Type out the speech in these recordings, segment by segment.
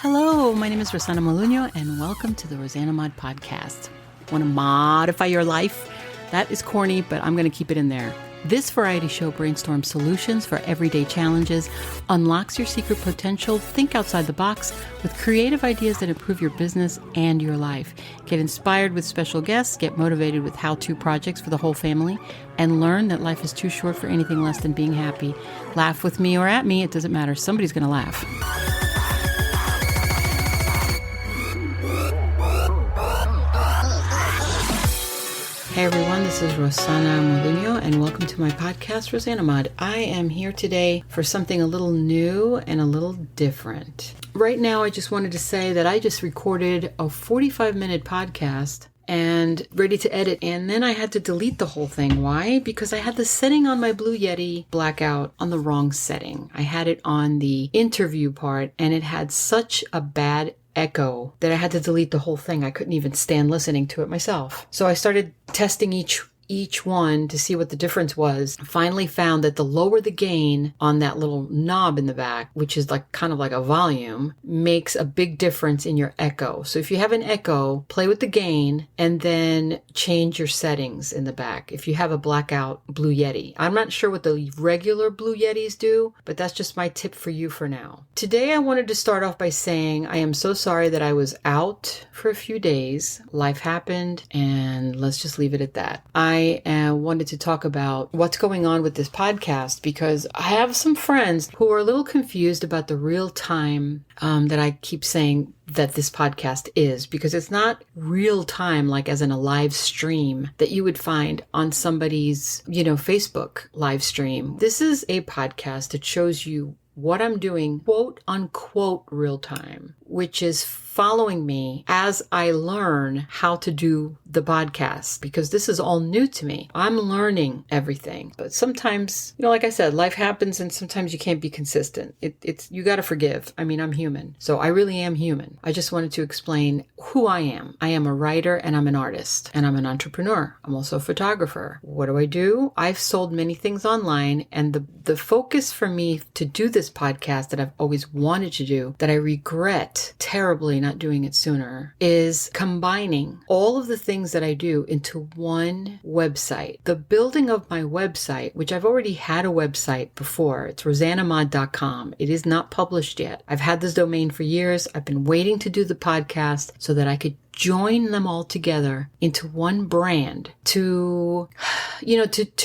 Hello, my name is Rosanamod, and welcome to the rosanamod podcast. Want to modify your life? That is corny, but I'm going to keep it in there. This variety show brainstorms solutions for everyday challenges, unlocks your secret potential, think outside the box with creative ideas that improve your business and your life. Get inspired with special guests, get motivated with how-to projects for the whole family, and learn that life is too short for anything less than being happy. Laugh with me or at me, it doesn't matter. Somebody's going to laugh. Hey everyone, this is Rosanamod, and welcome to my podcast, Rosanamod. I am here today for something a little new and a little different. Right now, I just wanted to say that I just recorded a 45-minute podcast and ready to edit, and then I had to delete the whole thing. Why? Because I had the setting on my Blue Yeti blackout on the wrong setting. I had it on the interview part, and it had such a bad echo that I had to delete the whole thing. I couldn't even stand listening to it myself. So I started testing each one to see what the difference was. Finally found that the lower the gain on that little knob in the back, which is kind of like a volume, makes a big difference in your echo. So if you have an echo, play with the gain and then change your settings in the back. If you have a blackout Blue Yeti, I'm not sure what the regular Blue Yetis do, but that's just my tip for you for now. Today I wanted to start off by saying I am so sorry that I was out for a few days. Life happened, and let's just leave it at that. I wanted to talk about what's going on with this podcast because I have some friends who are a little confused about the real time that I keep saying that this podcast is, because it's not real time like as in a live stream that you would find on somebody's, Facebook live stream. This is a podcast that shows you what I'm doing, quote unquote, real time, which is following me as I learn how to do the podcast, because this is all new to me. I'm learning everything. But sometimes, like I said, life happens and sometimes you can't be consistent. You got to forgive. I mean, I'm human. So I really am human. I just wanted to explain who I am. I am a writer and I'm an artist and I'm an entrepreneur. I'm also a photographer. What do? I've sold many things online, and the focus for me to do this podcast that I've always wanted to do, that I regret terribly not doing it sooner, is combining all of the things that I do into one website. The building of my website, which I've already had a website before, it's rosanamod.com. It is not published yet. I've had this domain for years. I've been waiting to do the podcast so that I could join them all together into one brand to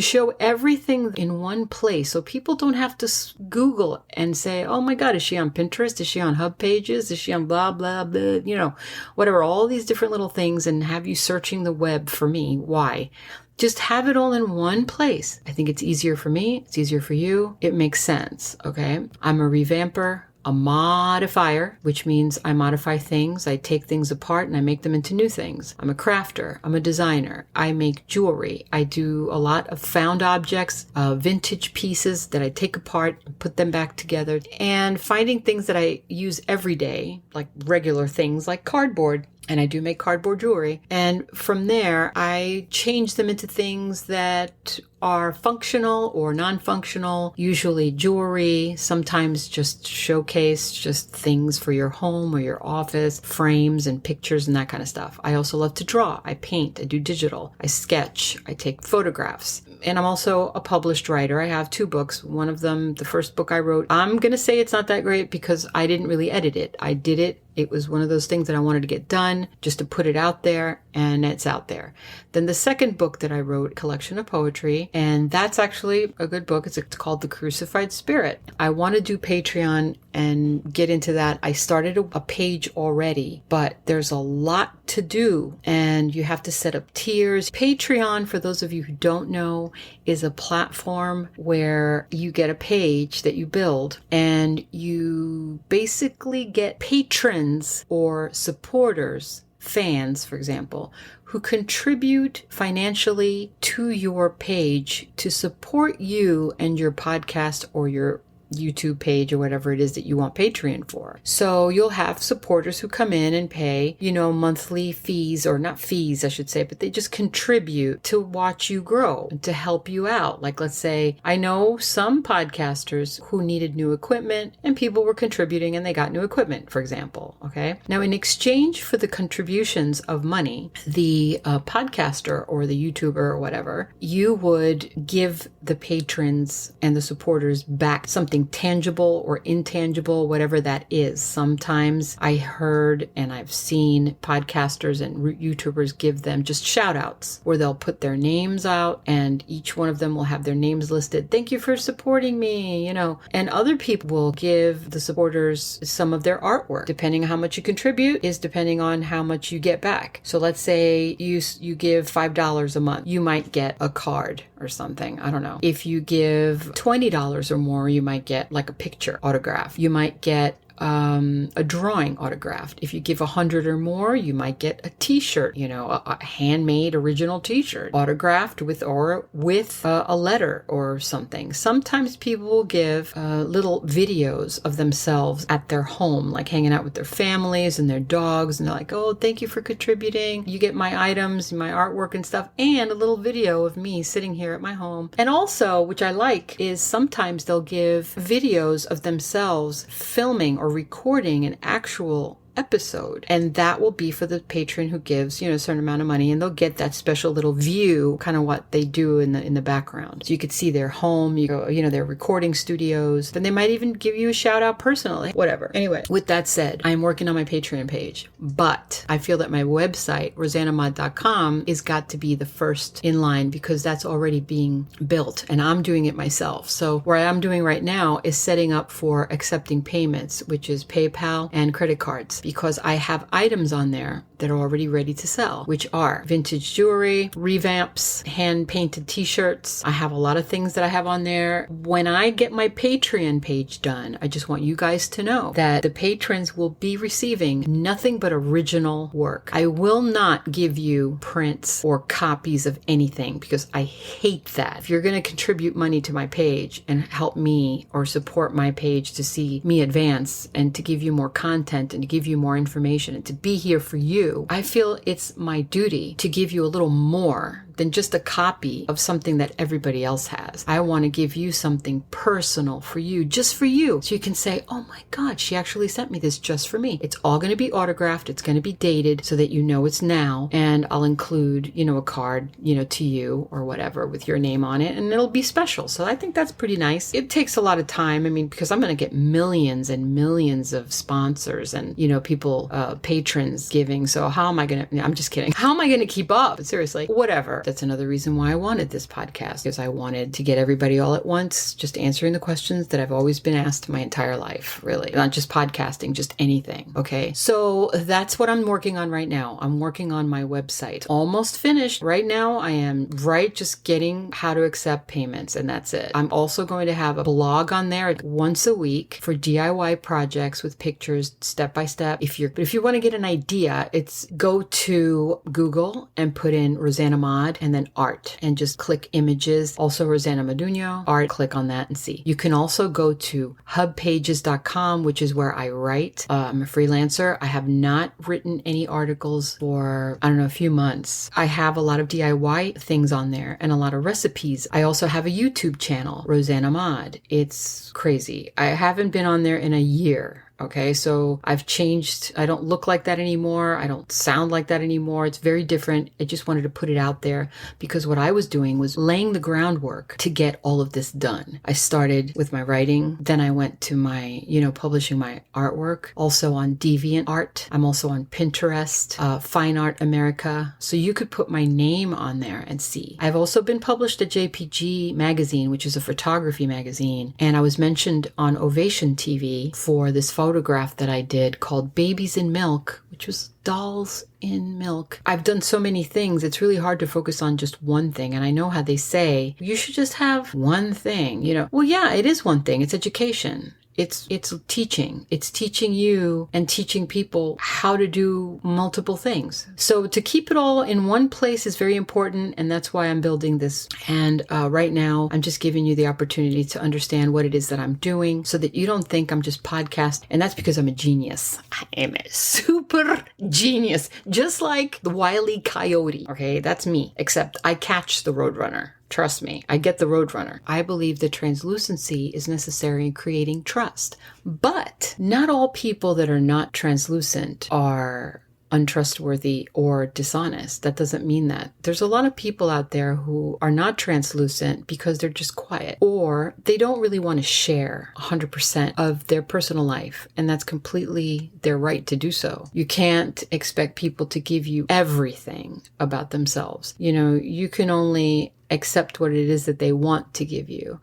show everything in one place, so people don't have to Google and say, oh my God, is she on Pinterest? Is she on HubPages? Is she on blah, blah, blah, whatever, all these different little things, and have you searching the web for me. Why? Just have it all in one place. I think it's easier for me. It's easier for you. It makes sense. Okay. I'm a revamper, a modifier, which means I modify things. I take things apart and I make them into new things. I'm a crafter. I'm a designer. I make jewelry. I do a lot of found objects, vintage pieces that I take apart and put them back together, and finding things that I use every day, like regular things like cardboard. And I do make cardboard jewelry. And from there, I change them into things that are functional or non-functional, usually jewelry, sometimes just showcase just things for your home or your office, frames and pictures and that kind of stuff. I also love to draw. I paint. I do digital. I sketch. I take photographs. And I'm also a published writer. I have 2 books. One of them, the first book I wrote, I'm going to say it's not that great because I didn't really edit it. I did it. It was one of those things that I wanted to get done just to put it out there, and it's out there. Then the second book that I wrote, collection of poetry, and that's actually a good book. It's called The Crucified Spirit. I want to do Patreon and get into that. I started a page already, but there's a lot to do and you have to set up tiers. Patreon, for those of you who don't know, is a platform where you get a page that you build and you basically get patrons or supporters, fans, for example, who contribute financially to your page to support you and your podcast or your YouTube page or whatever it is that you want Patreon for. So you'll have supporters who come in and pay, monthly fees, or not fees, I should say, but they just contribute to watch you grow, to help you out. Like, let's say, I know some podcasters who needed new equipment and people were contributing and they got new equipment, for example. Okay. Now, in exchange for the contributions of money, the podcaster or the YouTuber or whatever, you would give the patrons and the supporters back something tangible or intangible, whatever that is. Sometimes I heard and I've seen podcasters and YouTubers give them just shout outs where they'll put their names out and each one of them will have their names listed. Thank you for supporting me, and other people will give the supporters some of their artwork. Depending on how much you contribute is depending on how much you get back. So let's say you give $5 a month, you might get a card or something. I don't know. If you give $20 or more, you might get like a picture autograph. You might get a drawing autographed. If you give 100 or more, you might get a t-shirt, a handmade original t-shirt autographed with a letter or something. Sometimes people will give little videos of themselves at their home, like hanging out with their families and their dogs. And they're like, oh, thank you for contributing. You get my items, my artwork and stuff, and a little video of me sitting here at my home. And also, which I like, is sometimes they'll give videos of themselves filming or recording an actual episode, and that will be for the patron who gives a certain amount of money, and they'll get that special little view, kind of what they do in the background. So you could see their home, their recording studios. Then they might even give you a shout out personally, whatever. Anyway, with that said, I'm working on my Patreon page, but I feel that my website, rosanamod.com, is got to be the first in line because that's already being built and I'm doing it myself. So what I'm doing right now is setting up for accepting payments, which is PayPal and credit cards, because I have items on there that are already ready to sell, which are vintage jewelry, revamps, hand-painted t-shirts. I have a lot of things that I have on there. When I get my Patreon page done, I just want you guys to know that the patrons will be receiving nothing but original work. I will not give you prints or copies of anything because I hate that. If you're going to contribute money to my page and help me or support my page to see me advance and to give you more content and to give you more information and to be here for you, I feel it's my duty to give you a little more than just a copy of something that everybody else has. I want to give you something personal for you, just for you. So you can say, oh my God, she actually sent me this just for me. It's all going to be autographed. It's going to be dated so that you know it's now. And I'll include, a card, to you or whatever with your name on it. And it'll be special. So I think that's pretty nice. It takes a lot of time. Because I'm going to get millions and millions of sponsors and, people, patrons giving. So how am I going to, I'm just kidding. How am I going to keep up? But seriously, whatever. That's another reason why I wanted this podcast, because I wanted to get everybody all at once, just answering the questions that I've always been asked my entire life, really. Not just podcasting, just anything. Okay. So that's what I'm working on right now. I'm working on my website. Almost finished. Right now, I am just getting how to accept payments, and that's it. I'm also going to have a blog on there once a week for DIY projects with pictures step by step. If you want to get an idea, it's go to Google and put in rosanamod and then art and just click images. Also Rosana Modugno, art, click on that and see. You can also go to HubPages.com, which is where I write. I'm a freelancer. I have not written any articles for, a few months. I have a lot of DIY things on there and a lot of recipes. I also have a YouTube channel, rosanamod. It's crazy. I haven't been on there in a year. Okay, so I've changed. I don't look like that anymore. I don't sound like that anymore. It's very different. I just wanted to put it out there because what I was doing was laying the groundwork to get all of this done. I started with my writing. Then I went to my, publishing my artwork, also on DeviantArt. I'm also on Pinterest, Fine Art America. So you could put my name on there and see. I've also been published at JPG Magazine, which is a photography magazine. And I was mentioned on Ovation TV for this photograph that I did called Babies in Milk, which was dolls in milk. I've done so many things. It's really hard to focus on just one thing. And I know how they say, you should just have one thing, Well, yeah, it is one thing. It's education. It's teaching. It's teaching you and teaching people how to do multiple things. So to keep it all in one place is very important, and that's why I'm building this. And right now, I'm just giving you the opportunity to understand what it is that I'm doing so that you don't think I'm just podcasting. And that's because I'm a genius. I am a super genius, just like the Wile E. Coyote. Okay, that's me, except I catch the Roadrunner. Trust me, I get the Roadrunner. I believe that translucency is necessary in creating trust. But not all people that are not translucent are untrustworthy or dishonest. That doesn't mean that. There's a lot of people out there who are not translucent because they're just quiet, or they don't really want to share 100% of their personal life, and that's completely their right to do so. You can't expect people to give you everything about themselves. You can only accept what it is that they want to give you.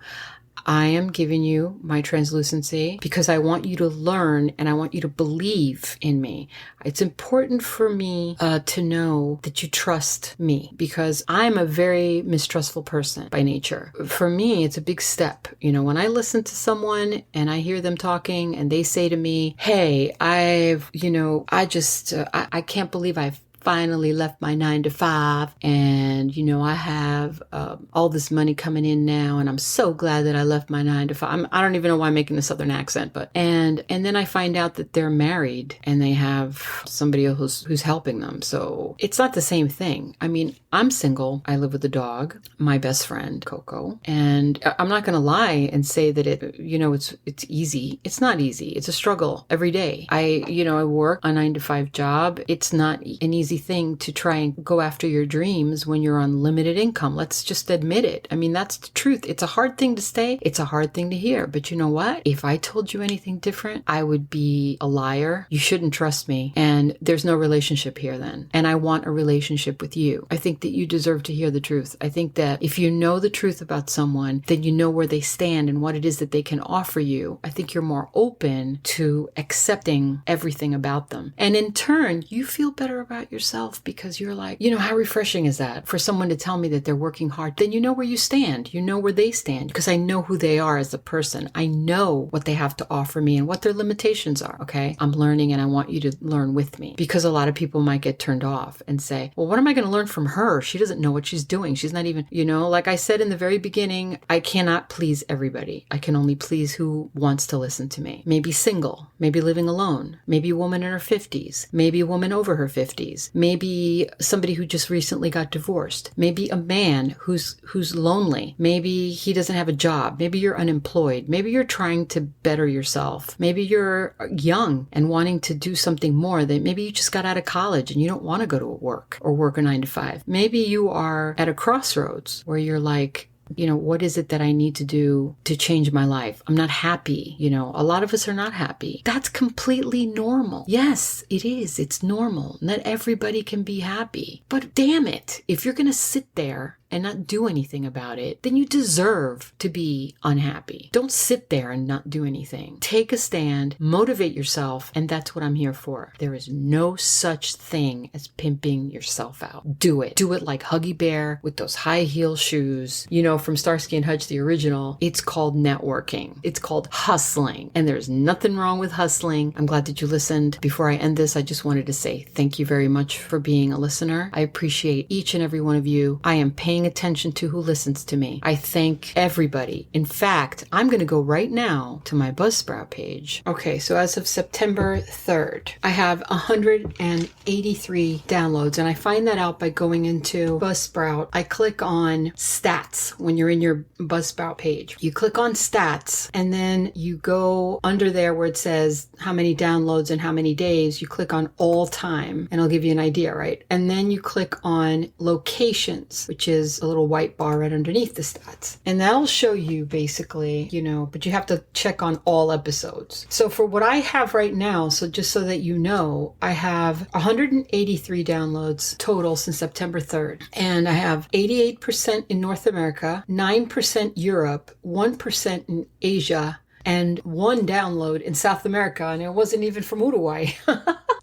I am giving you my translucency because I want you to learn and I want you to believe in me. It's important for me to know that you trust me because I'm a very mistrustful person by nature. For me, it's a big step. When I listen to someone and I hear them talking and they say to me, hey, I can't believe I've finally left my 9 to 5 and I have all this money coming in now and I'm so glad that I left my 9 to 5. I don't even know why I'm making a southern accent, but and then I find out that they're married and they have somebody else who's helping them. So it's not the same thing. I mean, I'm single. I live with a dog, my best friend, Coco, and I'm not going to lie and say that it's easy. It's not easy. It's a struggle every day. I work a 9 to 5 job. It's not an easy thing to try and go after your dreams when you're on limited income. Let's just admit it. I mean, that's the truth. It's a hard thing to say. It's a hard thing to hear. But you know what? If I told you anything different, I would be a liar. You shouldn't trust me. And there's no relationship here then. And I want a relationship with you. I think that you deserve to hear the truth. I think that if you know the truth about someone, then you know where they stand and what it is that they can offer you. I think you're more open to accepting everything about them. And in turn, you feel better about yourself because you're like, how refreshing is that for someone to tell me that they're working hard? Then you know where you stand. You know where they stand because I know who they are as a person. I know what they have to offer me and what their limitations are. Okay. I'm learning and I want you to learn with me because a lot of people might get turned off and say, well, what am I going to learn from her? She doesn't know what she's doing. She's not even, like I said in the very beginning, I cannot please everybody. I can only please who wants to listen to me. Maybe single, maybe living alone, maybe a woman in her 50s, maybe a woman over her 50s, maybe somebody who just recently got divorced, maybe a man who's lonely, maybe he doesn't have a job, maybe you're unemployed, maybe you're trying to better yourself, maybe you're young and wanting to do something more, that maybe you just got out of college and you don't want to go to work or work a 9 to 5. Maybe you are at a crossroads where you're like, what is it that I need to do to change my life? I'm not happy. A lot of us are not happy. That's completely normal. Yes, it is. It's normal. Not everybody can be happy. But damn it, if you're going to sit there and not do anything about it, then you deserve to be unhappy. Don't sit there and not do anything. Take a stand, motivate yourself, and that's what I'm here for. There is no such thing as pimping yourself out. Do it. Do it like Huggy Bear with those high heel shoes, from Starsky and Hutch, the original. It's called networking. It's called hustling. And there's nothing wrong with hustling. I'm glad that you listened. Before I end this, I just wanted to say thank you very much for being a listener. I appreciate each and every one of you. I am paying attention to who listens to me. I thank everybody. In fact, I'm going to go right now to my Buzzsprout page. Okay, so as of September 3rd, I have 183 downloads, and I find that out by going into Buzzsprout. I click on stats when you're in your Buzzsprout page. You click on stats, and then you go under there where it says how many downloads and how many days. You click on all time, and I'll give you an idea, right? And then you click on locations, which is a little white bar right underneath the stats. And that'll show you basically, but you have to check on all episodes. So for what I have right now, so just so that you know, I have 183 downloads total since September 3rd. And I have 88% in North America, 9% Europe, 1% in Asia, and 1 download in South America, and it wasn't even from Uruguay.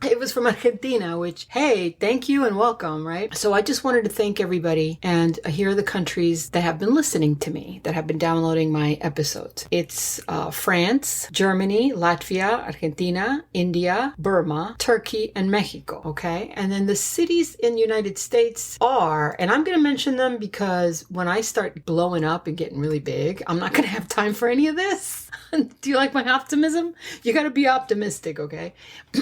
It was from Argentina, which, hey, thank you and welcome, right? So I just wanted to thank everybody. And here are the countries that have been listening to me, that have been downloading my episodes. It's France, Germany, Latvia, Argentina, India, Burma, Turkey, and Mexico, okay? And then the cities in the United States are, and I'm going to mention them because when I start blowing up and getting really big, I'm not going to have time for any of this. Do you like my optimism? You got to be optimistic, okay?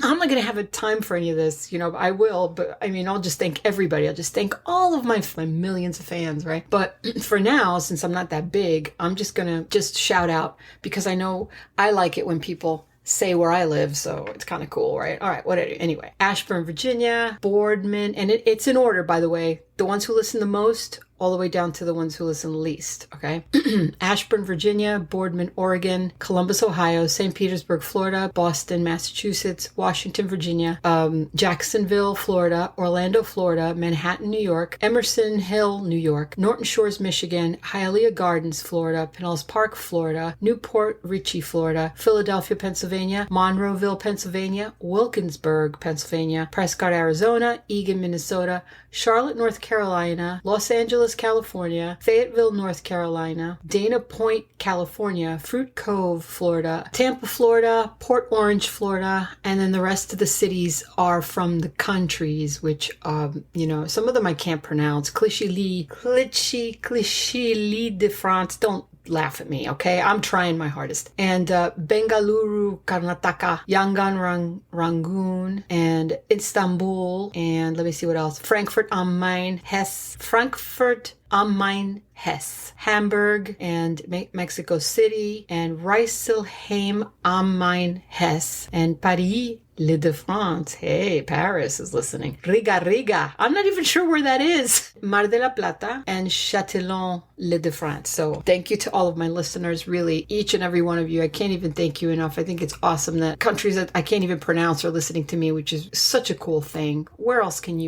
I'm not going to have a time for any of this, I will, but I mean, I'll just thank everybody. I'll just thank all of my millions of fans, right? But for now, since I'm not that big, I'm just going to shout out because I know I like it when people say where I live, so it's kind of cool, right? All right, whatever. Anyway, Ashburn, Virginia, Boardman, and it's in order, by the way. The ones who listen the most, all the way down to the ones who listen least, okay? Ashburn, Virginia, Boardman, Oregon, Columbus, Ohio, St. Petersburg, Florida, Boston, Massachusetts, Washington, Virginia, Jacksonville, Florida, Orlando, Florida, Manhattan, New York, Emerson Hill, New York, Norton Shores, Michigan, Hialeah Gardens, Florida, Pinellas Park, Florida, Newport Richey, Florida, Philadelphia, Pennsylvania, Monroeville, Pennsylvania, Wilkinsburg, Pennsylvania, Prescott, Arizona, Eagan, Minnesota, Charlotte, North Carolina, Los Angeles, California, Fayetteville, North Carolina, Dana Point, California, Fruit Cove, Florida, Tampa, Florida, Port Orange, Florida, and then the rest of the cities are from the countries, which, some of them I can't pronounce. Clichy de France. Don't laugh at me, okay? I'm trying my hardest. And Bengaluru, Karnataka, Yangon, Rangoon, and Istanbul, and let me see what else. Frankfurt am Main, Hesse, Hamburg, and Mexico City, and Reiselheim am Main, Hesse, and Paris, Île-de-France. Hey, Paris is listening. Riga. I'm not even sure where that is. Mar de la Plata and Châtillon, Île-de-France. So thank you to all of my listeners, really, each and every one of you. I can't even thank you enough. I think it's awesome that countries that I can't even pronounce are listening to me, which is such a cool thing. Where else can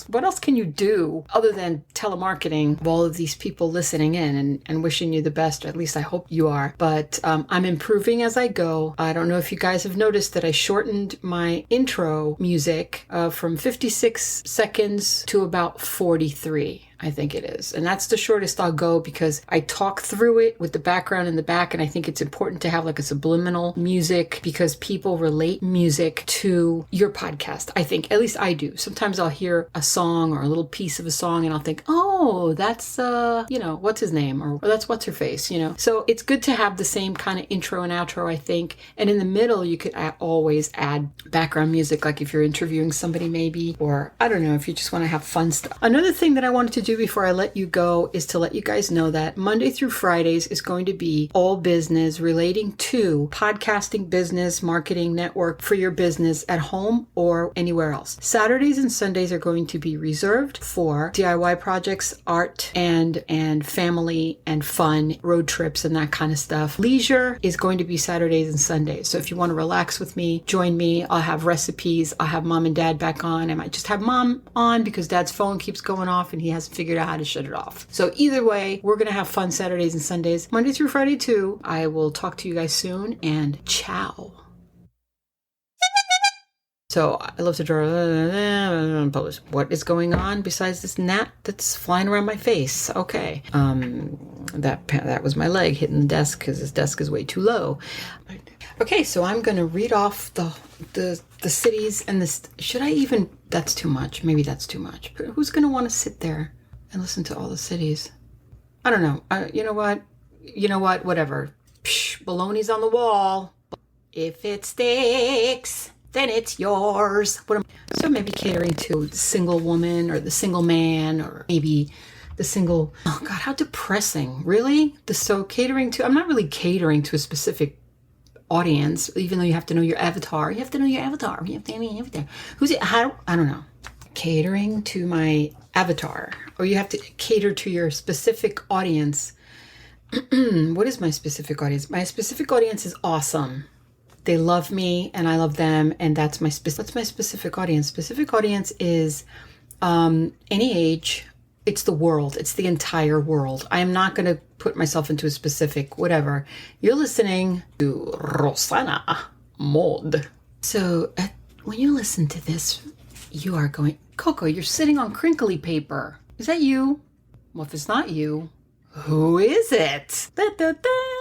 what else can you do other than telemarketing of all of these people listening in and wishing you the best, or at least I hope you are. But I'm improving as I go. I don't know if you guys have noticed that I shortened my intro music from 56 seconds to about 43. I think it is. And that's the shortest I'll go because I talk through it with the background in the back. And I think it's important to have like a subliminal music because people relate music to your podcast. I think, at least I do. Sometimes I'll hear a song or a little piece of a song and I'll think, oh, that's, what's his name? Or that's what's her face, So it's good to have the same kind of intro and outro, I think. And in the middle, you could always add background music, like if you're interviewing somebody maybe, or I don't know, if you just want to have fun stuff. Another thing that I wanted to do before I let you go is to let you guys know that Monday through Fridays is going to be all business relating to podcasting, business, marketing, network for your business at home or anywhere else. Saturdays and Sundays are going to be reserved for DIY projects, art, and family and fun, road trips and that kind of stuff. Leisure is going to be Saturdays and Sundays. So if you want to relax with me, join me. I'll have recipes. I'll have mom and dad back on. I might just have mom on because dad's phone keeps going off and he hasn't figured out how to shut it off. So either way, we're going to have fun Saturdays and Sundays. Monday through Friday too. I will talk to you guys soon and ciao. So I love to draw publish. What is going on besides this gnat that's flying around my face? Okay. That was my leg hitting the desk because this desk is way too low. Okay, so I'm going to read off the cities and this. Should I even? That's too much. Maybe that's too much. But who's going to want to sit there and listen to all the cities? I don't know. You know what? Whatever. Psh, baloney's on the wall. If it sticks, then it's yours. So maybe catering to the single woman or the single man, or maybe the single. Oh God, how depressing! Really? I'm not really catering to a specific audience, even though you have to know your avatar. You have to know your avatar. You have to know everything. Who's it? I don't know. Catering to my avatar, or you have to cater to your specific audience. What is my specific audience? My specific audience is awesome. They love me and I love them, and that's my specific audience. Specific audience is any age. It's the world. It's the entire world. I am not going to put myself into a specific whatever. You're listening to rosanamod. So When you listen to this, you are going, Coco, you're sitting on crinkly paper. Is that you? Well, if it's not you, who is it? Da, da, da.